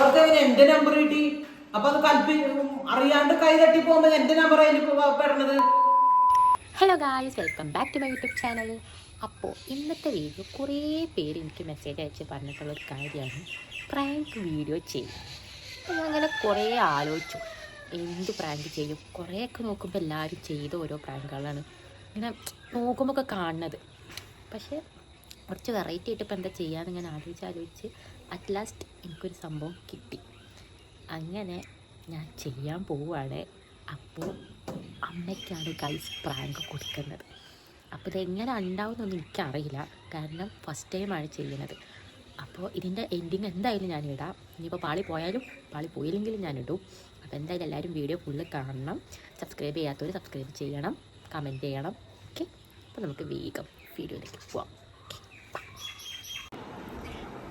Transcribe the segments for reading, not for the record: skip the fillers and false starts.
അവർക്ക് എന്റെ നമ്പർ കിട്ടി. അപ്പൊ അത് അറിയാണ്ട് കൈ തട്ടി പോകുമ്പോ എന്റെ നമ്പർ അതിൽ പെടണത്. Hello guys, welcome back to my YouTube channel. അപ്പോൾ ഇന്നത്തെ വീഡിയോ കുറേ പേര് എനിക്ക് മെസ്സേജ് അയച്ച് പറഞ്ഞിട്ടുള്ളൊരു കാര്യമാണ് പ്രാങ്ക് വീഡിയോ ചെയ്യും. ഞാൻ അങ്ങനെ കുറേ ആലോചിച്ചു എന്ത് പ്രാങ്ക് ചെയ്യും. കുറേയൊക്കെ നോക്കുമ്പോൾ എല്ലാവരും ചെയ്ത ഓരോ പ്രാങ്കുകളാണ് ഇങ്ങനെ നോക്കുമ്പോൾ ഒക്കെ കാണുന്നത്. പക്ഷേ കുറച്ച് വെറൈറ്റി ആയിട്ട് ഇപ്പോൾ എന്താ ചെയ്യാമെന്ന് ഞാൻ ആലോചിച്ച് അറ്റ് ലാസ്റ്റ് എനിക്കൊരു സംഭവം കിട്ടി. അങ്ങനെ ഞാൻ ചെയ്യാൻ പോവുകയാണ്. അപ്പോൾ അമ്മയ്ക്കാണ് ഗൈസ് പ്രാങ്ക് കൊടുക്കുന്നത്. അപ്പോൾ ഇതെങ്ങനെ ഉണ്ടാവുമെന്നൊന്നും എനിക്കറിയില്ല, കാരണം ഫസ്റ്റ് ടൈമാണ് ചെയ്യുന്നത്. അപ്പോൾ ഇതിൻ്റെ എൻഡിങ് എന്തായാലും ഞാൻ ഇടാം. ഇനിയിപ്പോൾ പാളി പോയാലും പാളി പോയില്ലെങ്കിലും ഞാൻ ഇടും. അപ്പോൾ എന്തായാലും എല്ലാവരും വീഡിയോ ഫുള്ള് കാണണം. സബ്സ്ക്രൈബ് ചെയ്യാത്തവർ സബ്സ്ക്രൈബ് ചെയ്യണം, കമൻറ്റ് ചെയ്യണം. ഓക്കെ, അപ്പോൾ നമുക്ക് വേഗം വീഡിയോയിലേക്ക് പോവാം.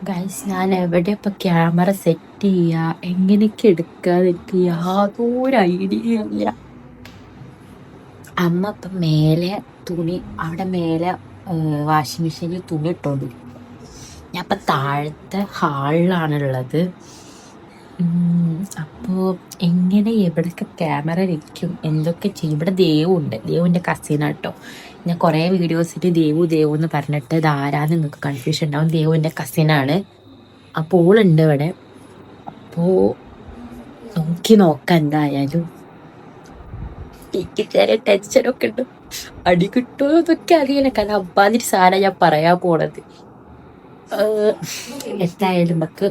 ഗൈസ്, ഞാൻ എവിടെ ഇപ്പോൾ ക്യാമറ സെറ്റ് ചെയ്യുക, എങ്ങനെയൊക്കെ എടുക്കാതെ എനിക്ക് യാതൊരു ഐഡിയ ഇല്ല. അമ്മ ഇപ്പം മേലെ തുണി, അവിടെ മേലെ വാഷിംഗ് മെഷീനിൽ തുണി ഇട്ടോണ്ട് ഞാൻ ഇപ്പം താഴത്തെ ഹാളിലാണുള്ളത്. അപ്പോൾ എങ്ങനെ എവിടെയൊക്കെ ക്യാമറ വയ്ക്കും, എന്തൊക്കെ ചെയ്യും. ഇവിടെ ദേവുണ്ട്, ദേവുൻ്റെ കസിനാട്ടോ. ഞാൻ കുറേ വീഡിയോസിൽ ദേവു എന്ന് പറഞ്ഞിട്ട് ഇത് ആരാന്ന് നിങ്ങൾക്ക് കൺഫ്യൂഷൻ ഉണ്ടാവും. ദേവുൻ്റെ കസിനാണ്. അപ്പോൾ ഓളുണ്ട് ഇവിടെ. അപ്പോൾ നോക്കാം എന്തായാലും. എനിക്ക് ചെറിയ ടെൻഷനൊക്കെ ഉണ്ട്, അടി കിട്ടുമോ എന്നൊക്കെ അറിയില്ല, കാരണം അപ്പാതിരി സാധനം ഞാൻ പറയാൻ പോണത്. എന്തായാലും നമുക്ക്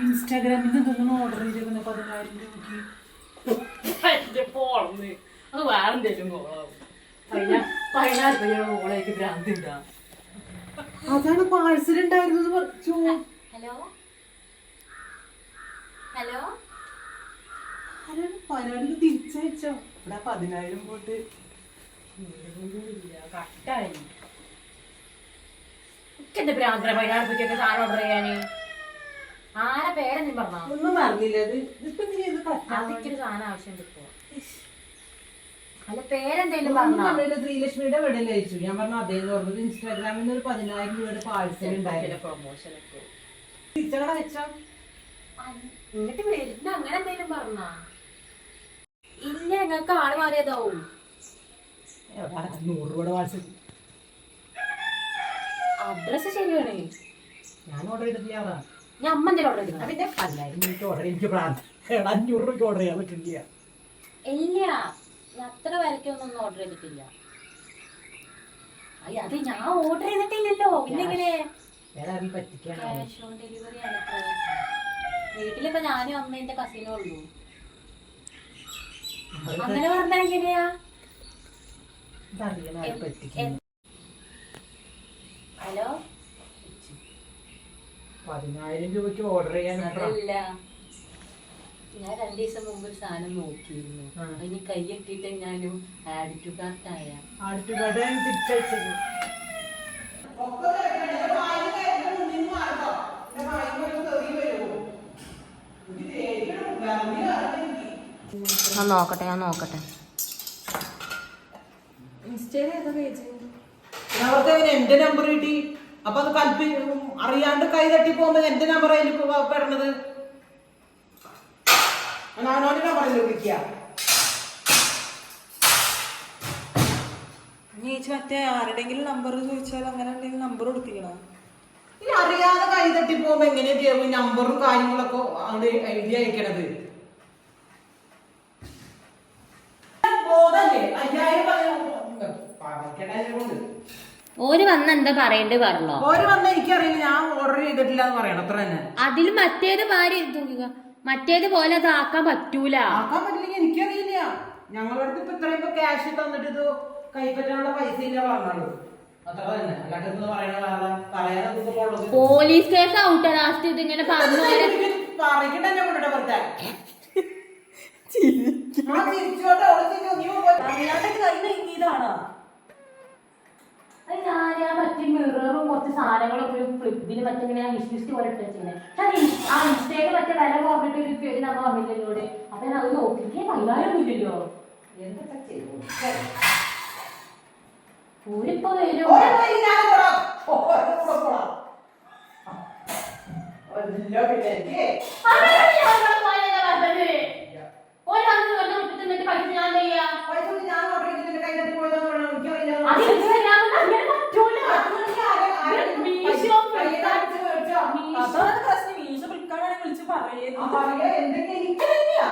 ഇൻസ്റ്റാഗ്രാമിൽ നിന്ന് ഓർഡർ ചെയ്തിരുന്ന 10,000 രൂപയ്ക്ക് അത് വേറെ എന്തെങ്കിലും അതാണ് പാഴ്സൽ ഉണ്ടായിരുന്നത്. പറഞ്ഞു ഹലോ ഹലോ പതിനായിരം തിരിച്ചയച്ചോ? ഇവിടെ 10,000 പോട്ട് കട്ടായി. എന്താ ഭ്രാന്തര 10,000 രൂപയ്ക്കൊക്കെ സാധനം ഓർഡർ ചെയ്യാന്? ആരെ പേരെന്തും പറഞ്ഞോ? ഒന്നും പറഞ്ഞില്ല. അതിക്കൊരു സാധനം ആവശ്യം കിട്ടുമോ? അല്ല, പേരെന്തെങ്കിലും പറഞ്ഞോ? ശ്രീലക്ഷ്മിയുടെ വീട്ടിൽ അയച്ചു. ഞാൻ പറഞ്ഞു അതേന്ന് പറഞ്ഞത്. ഇൻസ്റ്റാഗ്രാമിൽ നിന്ന് ഒരു 10,000 രൂപയുടെ പാഴ്സൽ ഉണ്ടായിരുന്നു. പ്രൊമോഷനൊക്കെ തിരിച്ചവിടെ വെച്ചോ? എന്നിട്ട് വരുന്ന അങ്ങനെ എന്തെങ്കിലും പറഞ്ഞോ? ഇല്ല, ഞങ്ങൾക്ക് ആള് മാറിയതാവും. 100 രൂപയുടെ പാഴ്സൽ. അഡ്രസ് ശരിയാണ്. ഞാൻ ഓർഡർ ചെയ്തിട്ടില്ല. ഞാൻ അമ്മ എന്തെങ്കിലും ഓർഡർ ചെയ്തു. അതിന്റെ 10,000 രൂപയ്ക്ക് ഓർഡർ എനിക്ക് 500 രൂപയ്ക്ക് ഓർഡർ ചെയ്യാൻ പറ്റില്ല. ഇല്ല, അത്ര വിലക്കൊന്നും ഓർഡർ ചെയ്തിട്ടില്ല. അത് ഞാൻ ഓർഡർ ചെയ്തിട്ടില്ലല്ലോ. പിന്നെ എങ്ങനെ ക്യാഷ് ഓൺ ഡെലിവറി ആണ്? വീട്ടിലിപ്പോ ഞാനും അമ്മേന്റെ കസിനും ഉള്ളൂ. അങ്ങനെ പറഞ്ഞാ എങ്ങനെയാ? ഹലോ, 10,000 രൂപയ്ക്ക് ഓർഡർ ചെയ്യാനല്ല. ഞാൻ 2 ദിവസം മുമ്പ് ഒരു സാധനം നോക്കിയിരുന്നു. അതിന് കൈയെട്ടിട്ട് ഞാനും ആഡ് ടു കാർട്ട് ആയ തിരിച്ചയച്ചത്. ഞാൻ നോക്കട്ടെ. അവർക്ക് എന്റെ നമ്പർ കിട്ടി. അപ്പൊ അത് അറിയാണ്ട് കൈ തട്ടി പോകുമ്പോ എന്റെ നമ്പർ അതിൽ പെടണത്. നാനോന്റെ നമ്പറിൽ വിളിക്കുക. മറ്റേ ആരുടെങ്കിലും നമ്പർ ചോദിച്ചാൽ അങ്ങനെ എന്തെങ്കിലും നമ്പർ കൊടുത്തിക്കണോ? ഇനി അറിയാതെ കൈ തട്ടി പോകുമ്പോ എങ്ങനെയാ നമ്പറും കാര്യങ്ങളൊക്കെ അവിടെ എഴുതി അയക്കണത്? ഓര് വന്ന എന്താ പറയണ്ടേ പറഞ്ഞോ? ഓര് വന്ന എനിക്കറിയില്ല, ഞാൻ ഓർഡർ ചെയ്തിട്ടില്ല എന്ന് പറയണം. അത്ര തന്നെ. അതിൽ മറ്റേത് മാറി മറ്റേത് പോലെ അത് ആക്കാൻ പറ്റൂല. ആക്കാൻ പറ്റില്ലെങ്കിൽ എനിക്കറിയില്ല. ഞങ്ങളുടെ അടുത്ത് ഇപ്പൊ ഇത്രയും ക്യാഷ് തന്നിട്ട് ഇത് കൈപ്പറ്റാനുള്ള പൈസ ഇല്ല പറഞ്ഞോളൂ. അത്ര തന്നെ. അല്ലാണ്ട് പറയാൻ പോലീസ് കേസ് ഔട്ട് ലാസ്റ്റ് ഇത് ഇങ്ങനെ പറഞ്ഞു പറയിക്കട്ടെ എന്നെ കൊണ്ടിട്ട് വെറുതെ. ഞാൻ മറ്റേ മിററും കുറച്ച് സാധനങ്ങളൊക്കെ ഫ്ലിപ്പിന് മറ്റിങ്ങനെ വിശ്വസിച്ച് പോലെ ഇട്ടിങ്ങനെ ആ ഇൻസ്റ്റയിൽ മറ്റേ വില കുറഞ്ഞിട്ട് ഒരു പേര് നമ്മൾ വന്നില്ലല്ലോ. അപ്പൊ അത് നോക്കിക്കേ 10,000 ഇല്ലല്ലോ. എന്തൊക്കെ ചെയ്തു ഓരിപ്പോ വരും. ഓരോ വഴി ഞാൻ പോടാം. ഓരോ കൂടെ പോടാം. അല്ല പിന്നെ എനിക്ക് അവരോട് ഞാൻ ഇവിടെ പോയതെന്നാ പറഞ്ഞത്? ഒരാൾക്ക് വെറുതെ മുറ്റത്ത് നിന്നിട്ട് പൈസ ഞാൻ എന്താ ചെയ്യാ? പൈസ ഒന്നും ഞാൻ ഓർഡർ ചെയ്തിട്ട് കൈ തട്ടി പോയതാന്ന് പറയണം. എനിക്കറിയില്ല. അത് ഇൻസ്റ്റാഗ്രാമിൽ അങ്ങനെ പറ്റൂല. മീശോ, കൈയ്യിലടിച്ച് മേടിച്ചോ? അതാണ് പ്രശ്നം. മീശോ ഫ്ലിപ്കാർട്ടാണെങ്കിൽ വിളിച്ച് പറയുന്നു. ആ പറയാ എന്തൊക്കെ എനിക്ക് തന്നെയാ.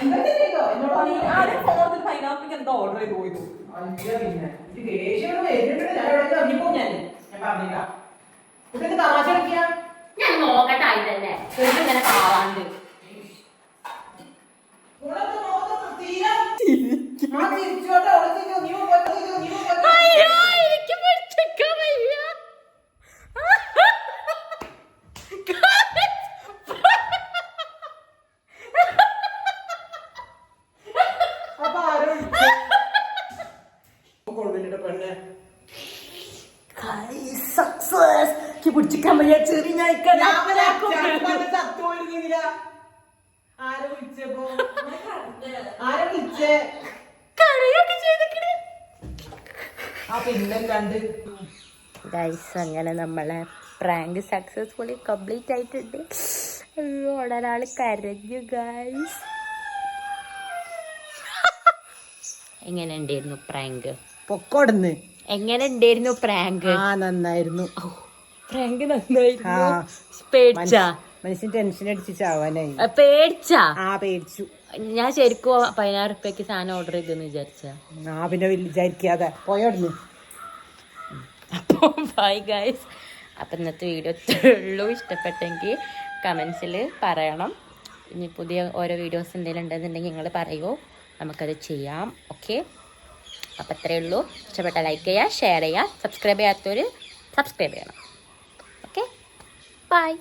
എന്തൊക്കെ ചെയ്തോ എന്നോട് ആരും ഫോണിൽ പൈനാപ്പിൾക്ക് എന്താ ഓർഡർ ചെയ്ത് പോയത്? അല്ല പിന്നെ ഇത് ദേഷ്യം വരുന്നുണ്ട്. ഞാൻ ഇവിടെ ഇറങ്ങിപ്പോ ഞാൻ പറഞ്ഞില്ല. ഇതൊക്കെ തമാശ കളിക്കാ. ഞാൻ നോക്കട്ടെ ആയി തന്നെ ഇങ്ങനെ പാവാണ്ട്. അയ്യോ എനിക്ക് പിടിച്ചേക്കാൻ വയ്യ. സക്സസ് പിടിച്ചിക്കാൻ വയ്യ. ചെറിയ ഗൈസ് അങ്ങനെ നമ്മളെ പ്രാങ്ക് സക്സസ്ഫുള്ളി കംപ്ലീറ്റ് ആയിട്ടുണ്ട്. ഒരാള് കരഞ്ഞു ഗൈസ്. എങ്ങനെ ഉണ്ടായിരുന്നു പ്രാങ്ക്? പൊക്കോടുന്ന് എങ്ങനെ ഉണ്ടായിരുന്നു പ്രാങ്ക്? നന്നായിരുന്നു. പ്രാങ്ക് നന്നായിരുന്നു. പേടിച്ചാ? മനുഷ്യൻ ടെൻഷൻ അടിച്ച് ചാവാനായി. പേടിച്ചാ? പേടിച്ചു. ഞാൻ ശരിക്കും 16 റുപ്യക്ക് സാധനം ഓർഡർ ചെയ്തെന്ന് വിചാരിച്ച. പിന്നെ വിചാരിക്കാതെ പോയോടുന്നു. അപ്പോൾ ബൈ ഗൈസ്. അപ്പം ഇന്നത്തെ വീഡിയോ ഉള്ളൂ. ഇഷ്ടപ്പെട്ടെങ്കിൽ കമൻസിൽ പറയണം. ഇനി പുതിയ ഓരോ വീഡിയോസ് എന്തെങ്കിലും ഉണ്ടെന്നുണ്ടെങ്കിൽ നിങ്ങൾ പറയുമോ, നമുക്കത് ചെയ്യാം. ഓക്കെ, അപ്പം അത്രയേ ഉള്ളൂ. ഇഷ്ടപ്പെട്ടാൽ ലൈക്ക് ചെയ്യുക, ഷെയർ ചെയ്യുക, സബ്സ്ക്രൈബ് ചെയ്യാത്തവർ സബ്സ്ക്രൈബ് ചെയ്യണം. Okay, by.